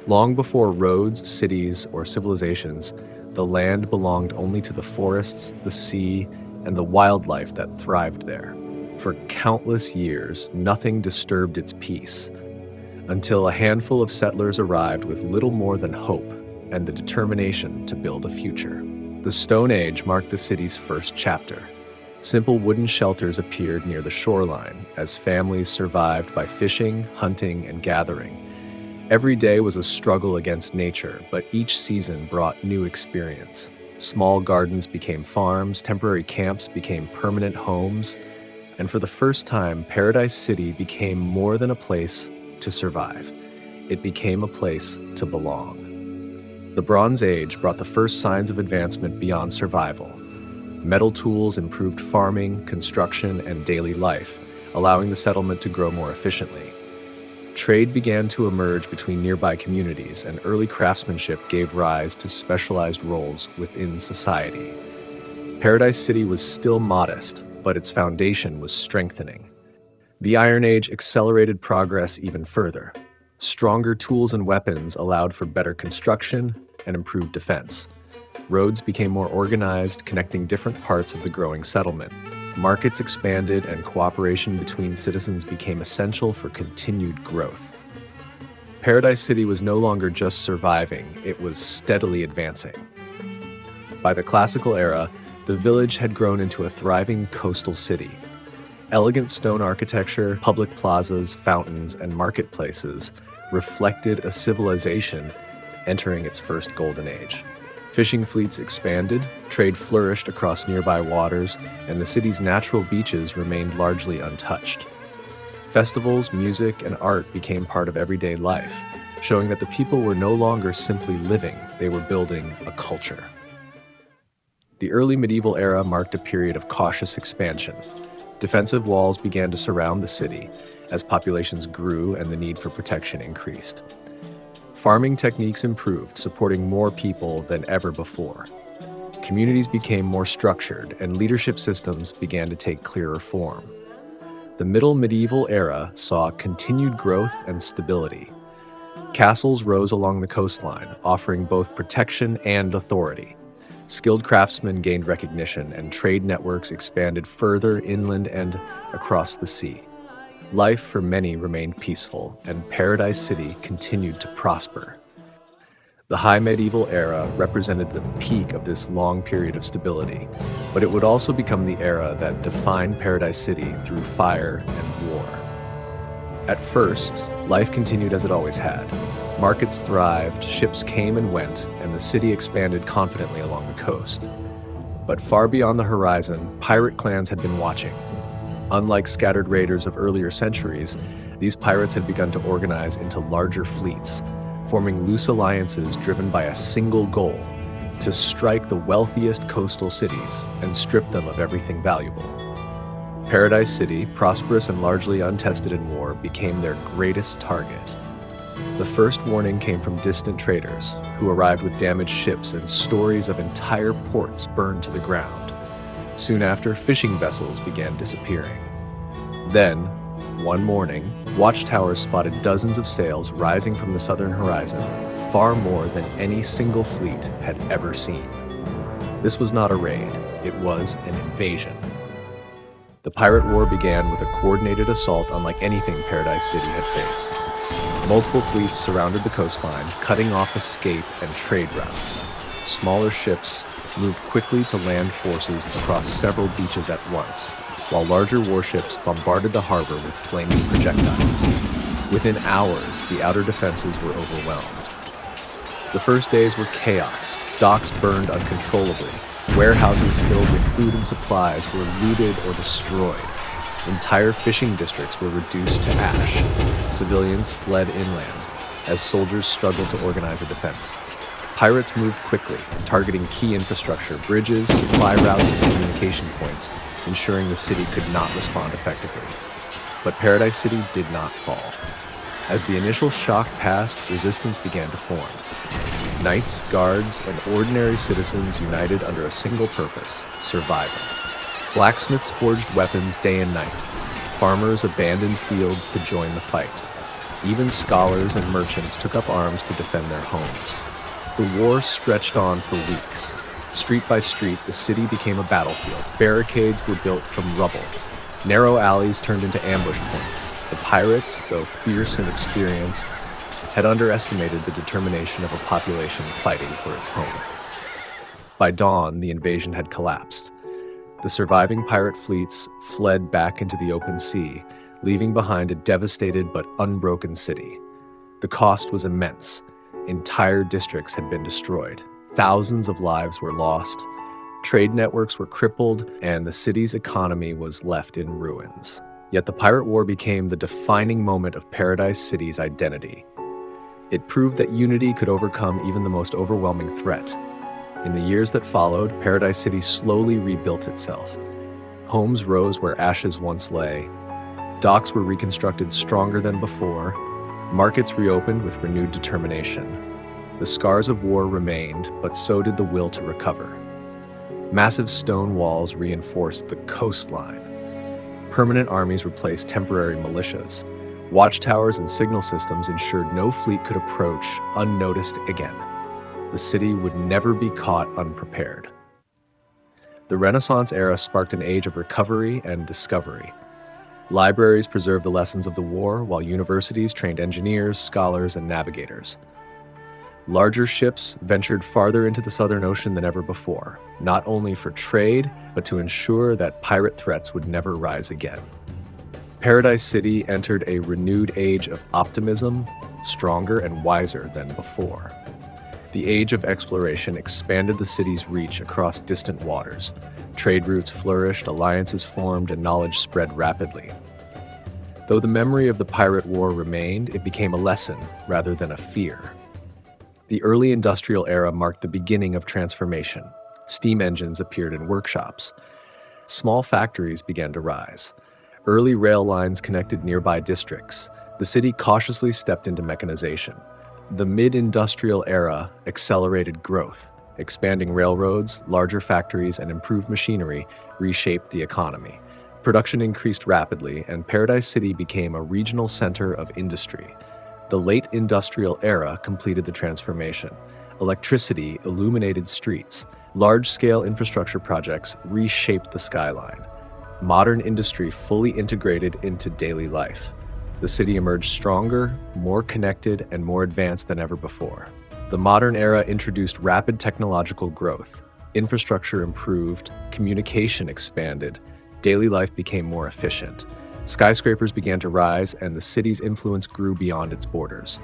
Long before roads, cities, or civilizations, the land belonged only to the forests, the sea, and the wildlife that thrived there. For countless years, nothing disturbed its peace, until a handful of settlers arrived with little more than hope and the determination to build a future. The Stone Age marked the city's first chapter. Simple wooden shelters appeared near the shoreline as families survived by fishing, hunting, and gathering. Every day was a struggle against nature, but each season brought new experience. Small gardens became farms, temporary camps became permanent homes, and for the first time, Paradise City became more than a place to survive. It became a place to belong. The Bronze Age brought the first signs of advancement beyond survival. Metal tools improved farming, construction, and daily life, allowing the settlement to grow more efficiently. Trade began to emerge between nearby communities, and early craftsmanship gave rise to specialized roles within society. Paradise City was still modest, but its foundation was strengthening. The Iron Age accelerated progress even further. Stronger tools and weapons allowed for better construction and improved defense. Roads became more organized, connecting different parts of the growing settlement. Markets expanded, and cooperation between citizens became essential for continued growth. Paradise City was no longer just surviving, it was steadily advancing. By the classical era, the village had grown into a thriving coastal city. Elegant stone architecture, public plazas, fountains, and marketplaces reflected a civilization entering its first golden age. Fishing fleets expanded, trade flourished across nearby waters, and the city's natural beaches remained largely untouched. Festivals, music, and art became part of everyday life, showing that the people were no longer simply living, they were building a culture. The early medieval era marked a period of cautious expansion. Defensive walls began to surround the city as populations grew and the need for protection increased. Farming techniques improved, supporting more people than ever before. Communities became more structured, and leadership systems began to take clearer form. The Middle Medieval era saw continued growth and stability. Castles rose along the coastline, offering both protection and authority. Skilled craftsmen gained recognition, and trade networks expanded further inland and across the sea. Life for many remained peaceful, and Paradise City continued to prosper. The High Medieval era represented the peak of this long period of stability, but it would also become the era that defined Paradise City through fire and war. At first, life continued as it always had. Markets thrived, ships came and went, and the city expanded confidently along the coast. But far beyond the horizon, pirate clans had been watching. Unlike scattered raiders of earlier centuries, these pirates had begun to organize into larger fleets, forming loose alliances driven by a single goal: to strike the wealthiest coastal cities and strip them of everything valuable. Paradise City, prosperous and largely untested in war, became their greatest target. The first warning came from distant traders, who arrived with damaged ships and stories of entire ports burned to the ground. Soon after, fishing vessels began disappearing. Then, one morning, watchtowers spotted dozens of sails rising from the southern horizon, far more than any single fleet had ever seen. This was not a raid, it was an invasion. The pirate war began with a coordinated assault unlike anything Paradise City had faced. Multiple fleets surrounded the coastline, cutting off escape and trade routes. Smaller ships moved quickly to land forces across several beaches at once, while larger warships bombarded the harbor with flaming projectiles. Within hours, the outer defenses were overwhelmed. The first days were chaos. Docks burned uncontrollably. Warehouses filled with food and supplies were looted or destroyed. Entire fishing districts were reduced to ash. Civilians fled inland as soldiers struggled to organize a defense. Pirates moved quickly, targeting key infrastructure, bridges, supply routes, and communication points, ensuring the city could not respond effectively. But Paradise City did not fall. As the initial shock passed, resistance began to form. Knights, guards, and ordinary citizens united under a single purpose: survival. Blacksmiths forged weapons day and night. Farmers abandoned fields to join the fight. Even scholars and merchants took up arms to defend their homes. The war stretched on for weeks. Street by street, the city became a battlefield. Barricades were built from rubble. Narrow alleys turned into ambush points. The pirates, though fierce and experienced, had underestimated the determination of a population fighting for its home. By dawn, the invasion had collapsed. The surviving pirate fleets fled back into the open sea, leaving behind a devastated but unbroken city. The cost was immense. Entire districts had been destroyed. Thousands of lives were lost. Trade networks were crippled, and the city's economy was left in ruins. Yet the Pirate War became the defining moment of Paradise City's identity. It proved that unity could overcome even the most overwhelming threat. In the years that followed, Paradise City slowly rebuilt itself. Homes rose where ashes once lay. Docks were reconstructed stronger than before. Markets reopened with renewed determination. The scars of war remained, but so did the will to recover. Massive stone walls reinforced the coastline. Permanent armies replaced temporary militias. Watchtowers and signal systems ensured no fleet could approach unnoticed again. The city would never be caught unprepared. The Renaissance era sparked an age of recovery and discovery. Libraries preserved the lessons of the war, while universities trained engineers, scholars, and navigators. Larger ships ventured farther into the Southern Ocean than ever before, not only for trade, but to ensure that pirate threats would never rise again. Paradise City entered a renewed age of optimism, stronger and wiser than before. The age of exploration expanded the city's reach across distant waters. Trade routes flourished, alliances formed, and knowledge spread rapidly. Though the memory of the Pirate War remained, it became a lesson rather than a fear. The early industrial era marked the beginning of transformation. Steam engines appeared in workshops. Small factories began to rise. Early rail lines connected nearby districts. The city cautiously stepped into mechanization. The mid-industrial era accelerated growth. Expanding railroads, larger factories, and improved machinery reshaped the economy. Production increased rapidly, and Paradise City became a regional center of industry. The late industrial era completed the transformation. Electricity illuminated streets. Large-scale infrastructure projects reshaped the skyline. Modern industry fully integrated into daily life. The city emerged stronger, more connected, and more advanced than ever before. The modern era introduced rapid technological growth. Infrastructure improved, communication expanded, daily life became more efficient. Skyscrapers began to rise, and the city's influence grew beyond its borders.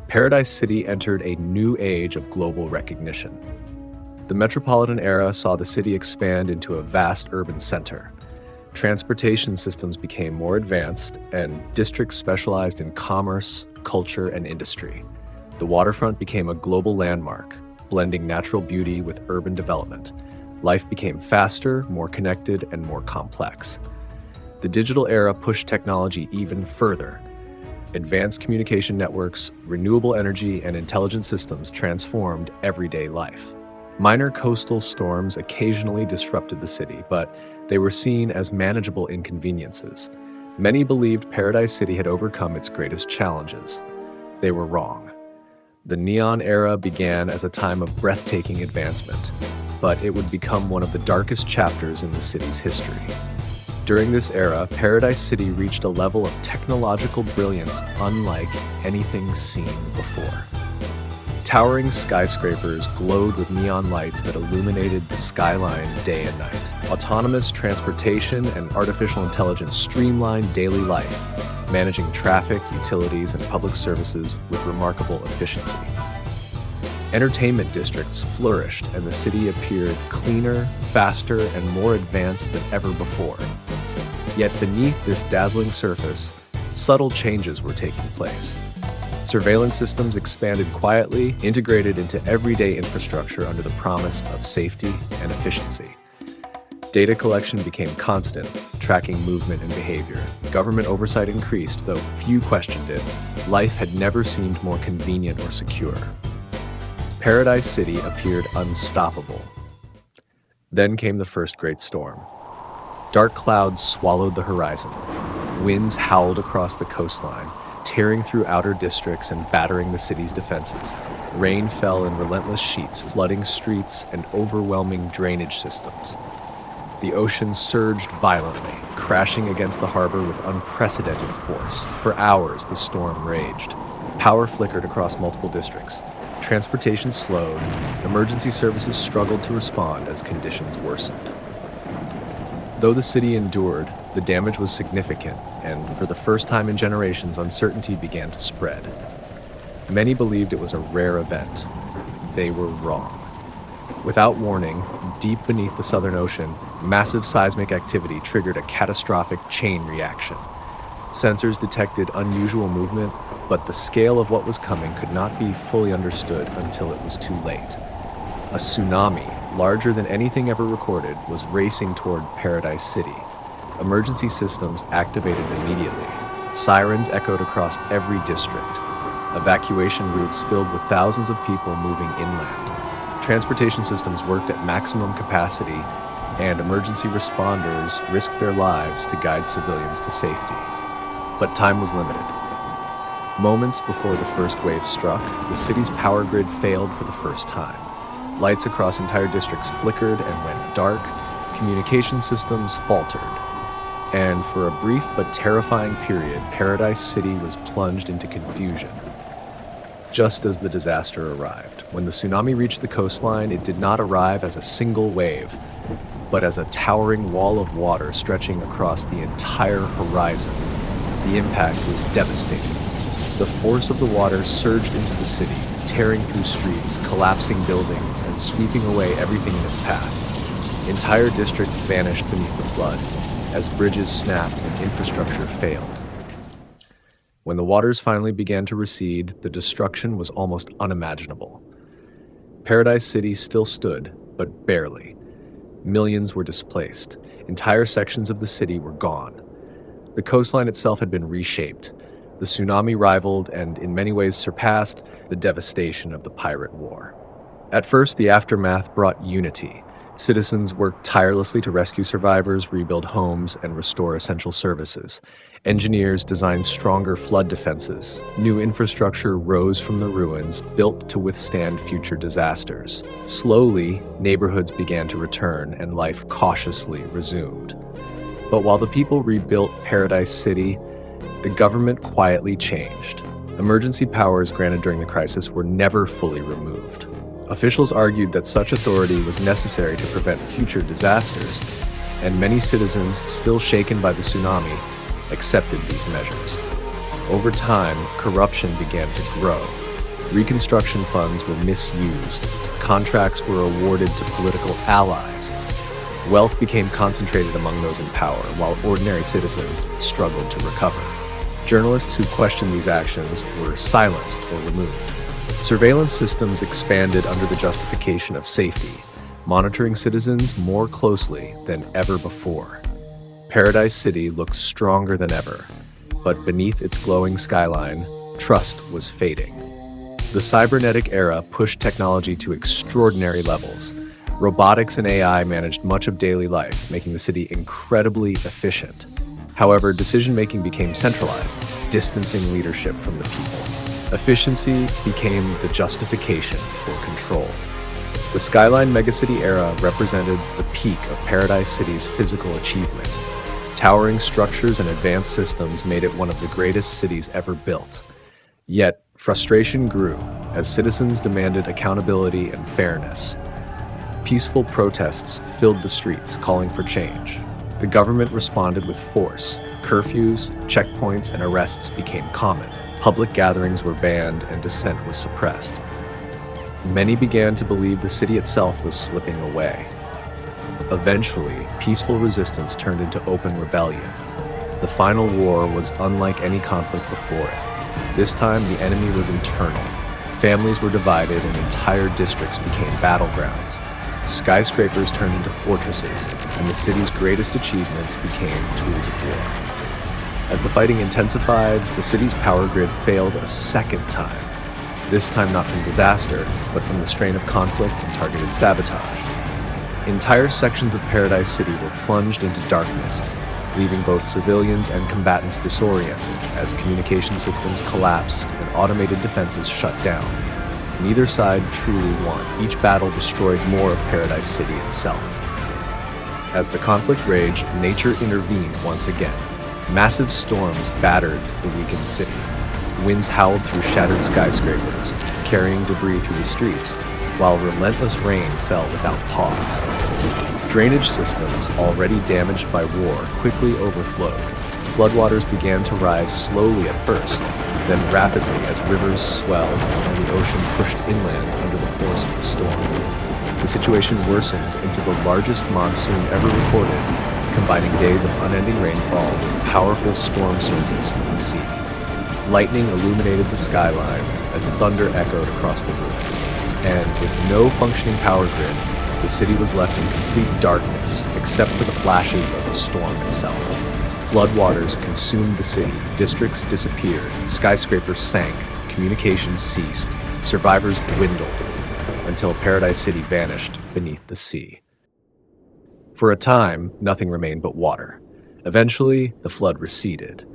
Paradise City entered a new age of global recognition. The metropolitan era saw the city expand into a vast urban center. Transportation systems became more advanced, and districts specialized in commerce, culture, and industry. The waterfront became a global landmark, blending natural beauty with urban development. Life became faster, more connected, and more complex. The digital era pushed technology even further. Advanced communication networks, renewable energy, and intelligent systems transformed everyday life. Minor coastal storms occasionally disrupted the city, but they were seen as manageable inconveniences. Many believed Paradise City had overcome its greatest challenges. They were wrong. The neon era began as a time of breathtaking advancement, but it would become one of the darkest chapters in the city's history. During this era, Paradise City reached a level of technological brilliance unlike anything seen before. Towering skyscrapers glowed with neon lights that illuminated the skyline day and night. Autonomous transportation and artificial intelligence streamlined daily life, managing traffic, utilities, and public services with remarkable efficiency. Entertainment districts flourished, and the city appeared cleaner, faster, and more advanced than ever before. Yet beneath this dazzling surface, subtle changes were taking place. Surveillance systems expanded quietly, integrated into everyday infrastructure under the promise of safety and efficiency. Data collection became constant, tracking movement and behavior. Government oversight increased, though few questioned it. Life had never seemed more convenient or secure. Paradise City appeared unstoppable. Then came the first great storm. Dark clouds swallowed the horizon. Winds howled across the coastline, tearing through outer districts and battering the city's defenses. Rain fell in relentless sheets, flooding streets and overwhelming drainage systems. The ocean surged violently, crashing against the harbor with unprecedented force. For hours, the storm raged. Power flickered across multiple districts. Transportation slowed. Emergency services struggled to respond as conditions worsened. Though the city endured, the damage was significant, and for the first time in generations, uncertainty began to spread. Many believed it was a rare event. They were wrong. Without warning, deep beneath the Southern Ocean, massive seismic activity triggered a catastrophic chain reaction. Sensors detected unusual movement, but the scale of what was coming could not be fully understood until it was too late. A tsunami, larger than anything ever recorded, was racing toward Paradise City. Emergency systems activated immediately. Sirens echoed across every district. Evacuation routes filled with thousands of people moving inland. Transportation systems worked at maximum capacity, and emergency responders risked their lives to guide civilians to safety. But time was limited. Moments before the first wave struck, the city's power grid failed for the first time. Lights across entire districts flickered and went dark, communication systems faltered, and for a brief but terrifying period, Paradise City was plunged into confusion. Just as the disaster arrived, when the tsunami reached the coastline, it did not arrive as a single wave, but as a towering wall of water stretching across the entire horizon. The impact was devastating. The force of the water surged into the city, tearing through streets, collapsing buildings, and sweeping away everything in its path. Entire districts vanished beneath the flood, as bridges snapped and infrastructure failed. When the waters finally began to recede, the destruction was almost unimaginable. Paradise City still stood, but barely. Millions were displaced. Entire sections of the city were gone. The coastline itself had been reshaped. The tsunami rivaled and, in many ways, surpassed the devastation of the Pirate War. At first, the aftermath brought unity. Citizens worked tirelessly to rescue survivors, rebuild homes, and restore essential services. Engineers designed stronger flood defenses. New infrastructure rose from the ruins, built to withstand future disasters. Slowly, neighborhoods began to return, and life cautiously resumed. But while the people rebuilt Paradise City, the government quietly changed. Emergency powers granted during the crisis were never fully removed. Officials argued that such authority was necessary to prevent future disasters, and many citizens, still shaken by the tsunami, accepted these measures. Over time, corruption began to grow. Reconstruction funds were misused. Contracts were awarded to political allies. Wealth became concentrated among those in power, while ordinary citizens struggled to recover. Journalists who questioned these actions were silenced or removed. Surveillance systems expanded under the justification of safety, monitoring citizens more closely than ever before. Paradise City looked stronger than ever, but beneath its glowing skyline, trust was fading. The cybernetic era pushed technology to extraordinary levels. Robotics and AI managed much of daily life, making the city incredibly efficient. However, decision-making became centralized, distancing leadership from the people. Efficiency became the justification for control. The Skyline Megacity era represented the peak of Paradise City's physical achievement. Towering structures and advanced systems made it one of the greatest cities ever built. Yet, frustration grew as citizens demanded accountability and fairness. Peaceful protests filled the streets, calling for change. The government responded with force. Curfews, checkpoints, and arrests became common. Public gatherings were banned and dissent was suppressed. Many began to believe the city itself was slipping away. Eventually, peaceful resistance turned into open rebellion. The final war was unlike any conflict before it. This time, the enemy was internal. Families were divided and entire districts became battlegrounds. Skyscrapers turned into fortresses, and the city's greatest achievements became tools of war. As the fighting intensified, the city's power grid failed a second time. This time not from disaster, but from the strain of conflict and targeted sabotage. Entire sections of Paradise City were plunged into darkness. leaving both civilians and combatants disoriented as communication systems collapsed and automated defenses shut down. Neither side truly won. Each battle destroyed more of Paradise City itself. As the conflict raged, nature intervened once again. Massive storms battered the weakened city. Winds howled through shattered skyscrapers, carrying debris through the streets, while relentless rain fell without pause. Drainage systems, already damaged by war, quickly overflowed. Floodwaters began to rise slowly at first, then rapidly as rivers swelled and the ocean pushed inland under the force of the storm. The situation worsened into the largest monsoon ever recorded, combining days of unending rainfall with powerful storm surges from the sea. Lightning illuminated the skyline as thunder echoed across the ruins, and with no functioning power grid, the city was left in complete darkness except for the flashes of the storm itself. Floodwaters consumed the city, districts disappeared, skyscrapers sank, communications ceased, survivors dwindled, until Paradise City vanished beneath the sea. For a time, nothing remained but water. Eventually, the flood receded.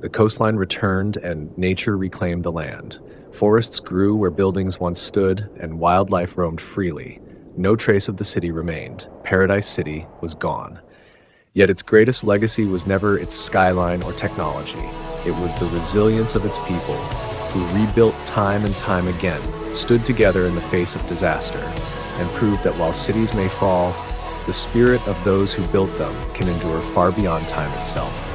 The coastline returned and nature reclaimed the land. Forests grew where buildings once stood, and wildlife roamed freely. No trace of the city remained. Paradise City was gone. Yet its greatest legacy was never its skyline or technology. It was the resilience of its people, who rebuilt time and time again, stood together in the face of disaster, and proved that while cities may fall, the spirit of those who built them can endure far beyond time itself.